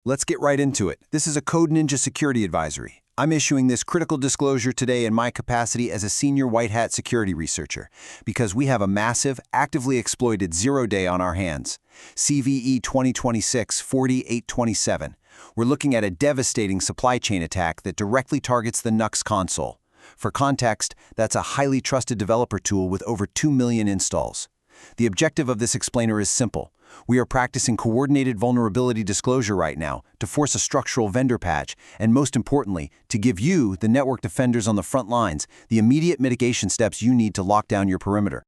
Let's get right into it. This is a Code Ninja Security Advisory. I'm issuing this critical disclosure today in my capacity as a senior white hat security researcher, because we have a massive, actively exploited zero-day on our hands. CVE-2026-48027. We're looking at a devastating supply chain attack that directly targets the Nux console. For context, that's a highly trusted developer tool with over 2 million installs. The objective of this explainer is simple. We are practicing coordinated vulnerability disclosure right now to force a structural vendor patch, and most importantly, to give you, the network defenders on the front lines, the immediate mitigation steps you need to lock down your perimeter.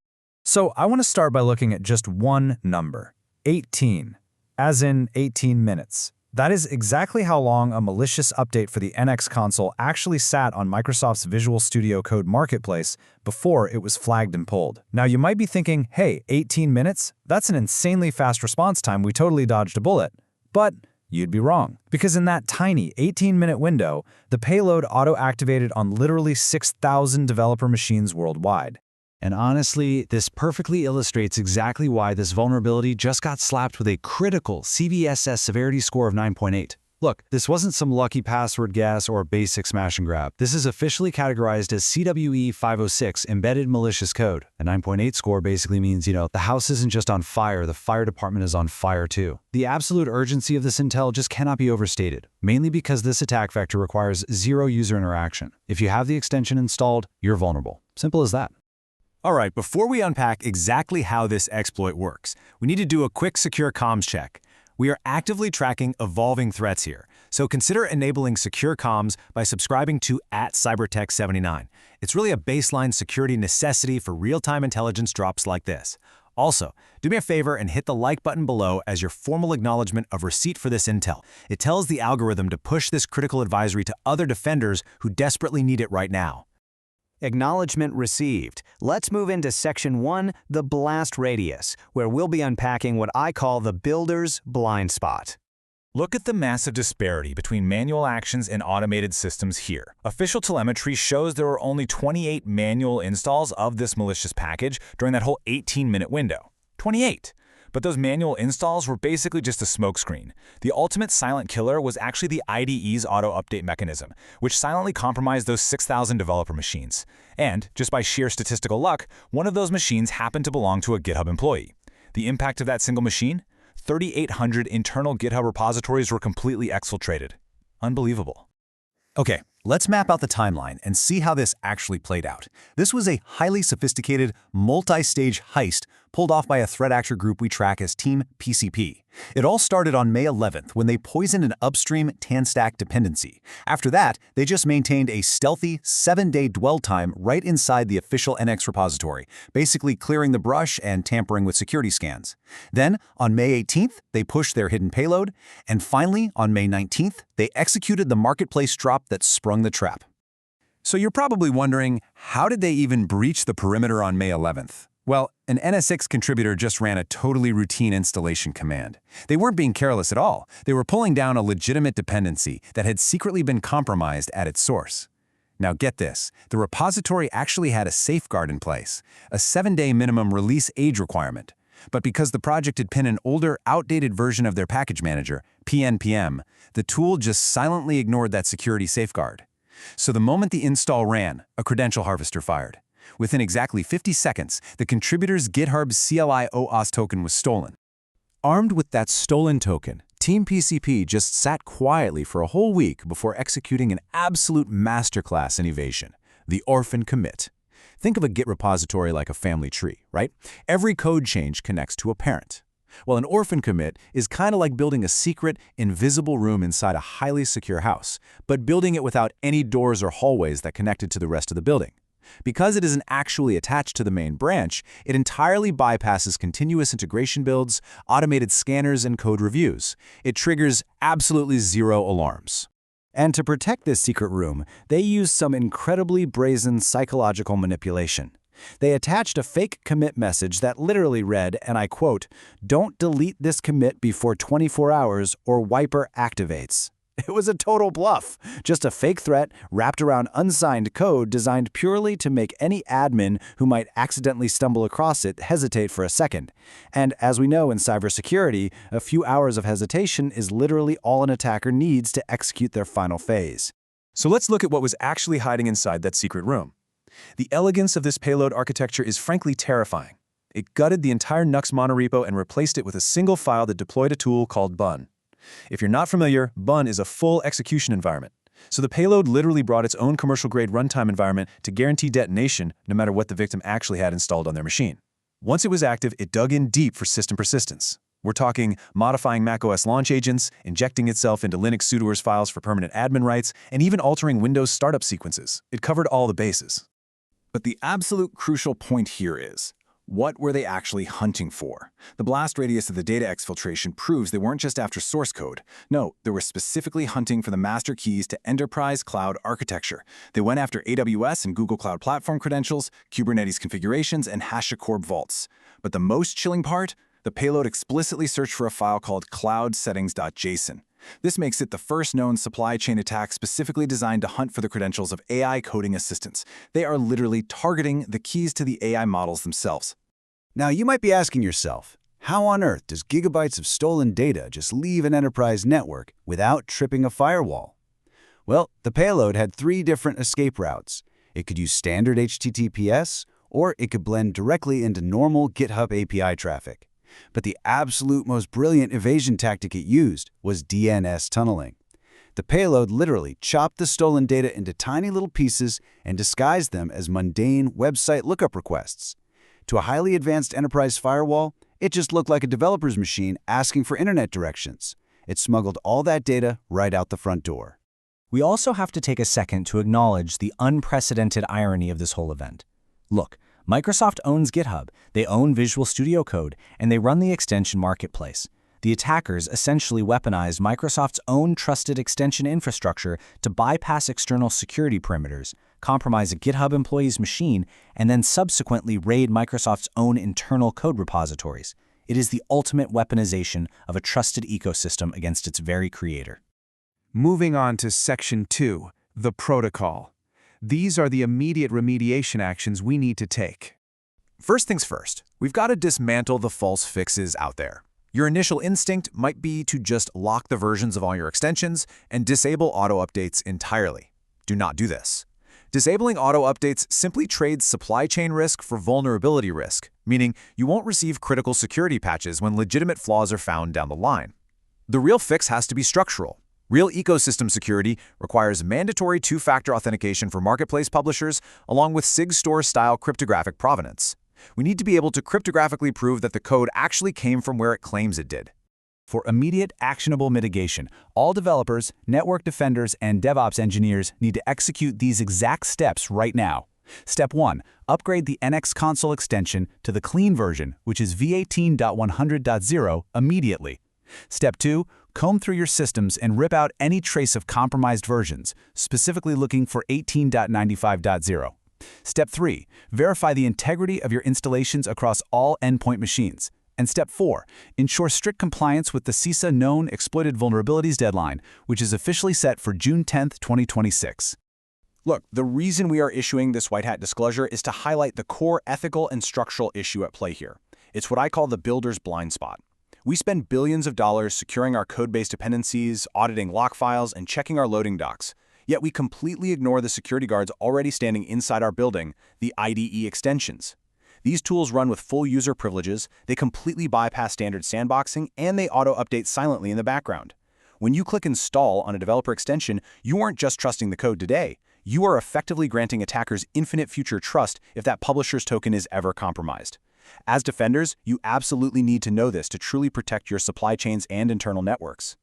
So I want to start by looking at just one number, 18, as in 18 minutes. That is exactly how long a malicious update for the NX console actually sat on Microsoft's Visual Studio Code Marketplace before it was flagged and pulled. Now you might be thinking, hey, 18 minutes? That's an insanely fast response time, we totally dodged a bullet. But you'd be wrong, because in that tiny 18-minute window, the payload auto-activated on literally 6,000 developer machines worldwide. And honestly, this perfectly illustrates exactly why this vulnerability just got slapped with a critical CVSS severity score of 9.8. Look, this wasn't some lucky password guess or basic smash and grab. This is officially categorized as CVE-506 embedded malicious code. A 9.8 score basically means, the house isn't just on fire, the fire department is on fire too. The absolute urgency of this intel just cannot be overstated, mainly because this attack vector requires zero user interaction. If you have the extension installed, you're vulnerable. Simple as that. All right, before we unpack exactly how this exploit works, we need to do a quick secure comms check. We are actively tracking evolving threats here, so consider enabling secure comms by subscribing to @cybertech79. It's really a baseline security necessity for real-time intelligence drops like this. Also, do me a favor and hit the like button below as your formal acknowledgement of receipt for this intel. It tells the algorithm to push this critical advisory to other defenders who desperately need it right now. Acknowledgement received. Let's move into Section 1, the blast radius, where we'll be unpacking what I call the builder's blind spot. Look at the massive disparity between manual actions and automated systems here. Official telemetry shows there were only 28 manual installs of this malicious package during that whole 18-minute window. 28! But those manual installs were basically just a smokescreen. The ultimate silent killer was actually the IDEs auto-update mechanism, which silently compromised those 6,000 developer machines. And, just by sheer statistical luck, one of those machines happened to belong to a GitHub employee. The impact of that single machine? 3,800 internal GitHub repositories were completely exfiltrated. Unbelievable. Okay, let's map out the timeline and see how this actually played out. This was a highly sophisticated, multi-stage heist pulled off by a threat actor group we track as Team PCP. It all started on May 11th when they poisoned an upstream TAN-stack dependency. After that, they just maintained a stealthy 7-day dwell time right inside the official NX repository, basically clearing the brush and tampering with security scans. Then, on May 18th, they pushed their hidden payload, and finally, on May 19th, they executed the marketplace drop that sprung the trap. So you're probably wondering, how did they even breach the perimeter on May 11th? Well, an NSX contributor just ran a totally routine installation command. They weren't being careless at all. They were pulling down a legitimate dependency that had secretly been compromised at its source. Now get this, the repository actually had a safeguard in place, a 7-day minimum release age requirement. But because the project had pinned an older, outdated version of their package manager, PNPM, the tool just silently ignored that security safeguard. So the moment the install ran, a credential harvester fired. Within exactly 50 seconds, the contributor's GitHub CLI OAuth token was stolen. Armed with that stolen token, Team PCP just sat quietly for a whole week before executing an absolute masterclass in evasion, the orphan commit. Think of a Git repository like a family tree, right? Every code change connects to a parent. Well, an orphan commit is kind of like building a secret, invisible room inside a highly secure house, but building it without any doors or hallways that connected to the rest of the building. Because it isn't actually attached to the main branch, it entirely bypasses continuous integration builds, automated scanners, and code reviews. It triggers absolutely zero alarms. And to protect this secret room, they used some incredibly brazen psychological manipulation. They attached a fake commit message that literally read, and I quote, "Don't delete this commit before 24 hours or wiper activates." It was a total bluff, just a fake threat wrapped around unsigned code designed purely to make any admin who might accidentally stumble across it hesitate for a second. And as we know in cybersecurity, a few hours of hesitation is literally all an attacker needs to execute their final phase. So let's look at what was actually hiding inside that secret room. The elegance of this payload architecture is frankly terrifying. It gutted the entire Nux monorepo and replaced it with a single file that deployed a tool called bun. If you're not familiar, bun is a full execution environment. So the payload literally brought its own commercial-grade runtime environment to guarantee detonation no matter what the victim actually had installed on their machine. Once it was active, it dug in deep for system persistence. We're talking modifying macOS launch agents, injecting itself into Linux sudoers files for permanent admin rights, and even altering Windows startup sequences. It covered all the bases. But the absolute crucial point here is, what were they actually hunting for? The blast radius of the data exfiltration proves they weren't just after source code. No, they were specifically hunting for the master keys to enterprise cloud architecture. They went after AWS and Google Cloud Platform credentials, Kubernetes configurations, and HashiCorp Vaults. But the most chilling part? The payload explicitly searched for a file called cloudsettings.json. This makes it the first known supply chain attack specifically designed to hunt for the credentials of AI coding assistants. They are literally targeting the keys to the AI models themselves. Now, you might be asking yourself, how on earth does gigabytes of stolen data just leave an enterprise network without tripping a firewall? Well, the payload had 3 different escape routes. It could use standard HTTPS, or it could blend directly into normal GitHub API traffic. But the absolute most brilliant evasion tactic it used was DNS tunneling. The payload literally chopped the stolen data into tiny little pieces and disguised them as mundane website lookup requests. To a highly advanced enterprise firewall, it just looked like a developer's machine asking for internet directions. It smuggled all that data right out the front door. We also have to take a second to acknowledge the unprecedented irony of this whole event. Look, Microsoft owns GitHub, they own Visual Studio Code, and they run the extension marketplace. The attackers essentially weaponized Microsoft's own trusted extension infrastructure to bypass external security perimeters, compromise a GitHub employee's machine, and then subsequently raid Microsoft's own internal code repositories. It is the ultimate weaponization of a trusted ecosystem against its very creator. Moving on to Section 2, the protocol. These are the immediate remediation actions we need to take. First things first, we've got to dismantle the false fixes out there. Your initial instinct might be to just lock the versions of all your extensions and disable auto-updates entirely. Do not do this. Disabling auto-updates simply trades supply chain risk for vulnerability risk, meaning you won't receive critical security patches when legitimate flaws are found down the line. The real fix has to be structural. Real ecosystem security requires mandatory 2-factor authentication for marketplace publishers, along with SIG store-style cryptographic provenance. We need to be able to cryptographically prove that the code actually came from where it claims it did. For immediate, actionable mitigation, all developers, network defenders, and DevOps engineers need to execute these exact steps right now. Step 1. Upgrade the NX console extension to the clean version, which is v18.100.0, immediately. Step 2. Comb through your systems and rip out any trace of compromised versions, specifically looking for 18.95.0. Step 3. Verify the integrity of your installations across all endpoint machines. And Step 4. Ensure strict compliance with the CISA Known Exploited Vulnerabilities deadline, which is officially set for June 10, 2026. Look, the reason we are issuing this white hat disclosure is to highlight the core ethical and structural issue at play here. It's what I call the builder's blind spot. We spend billions of dollars securing our code-based dependencies, auditing lock files, and checking our loading docs. Yet we completely ignore the security guards already standing inside our building, the IDE extensions. These tools run with full user privileges, they completely bypass standard sandboxing, and they auto-update silently in the background. When you click Install on a developer extension, you aren't just trusting the code today. You are effectively granting attackers infinite future trust if that publisher's token is ever compromised. As defenders, you absolutely need to know this to truly protect your supply chains and internal networks.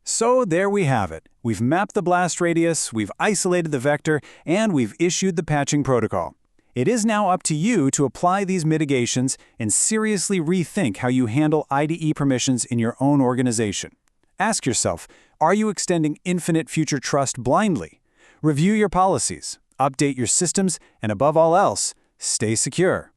So there we have it. We've mapped the blast radius, we've isolated the vector, and we've issued the patching protocol. It is now up to you to apply these mitigations and seriously rethink how you handle IDE permissions in your own organization. Ask yourself, are you extending infinite future trust blindly? Review your policies, update your systems, and above all else, stay secure.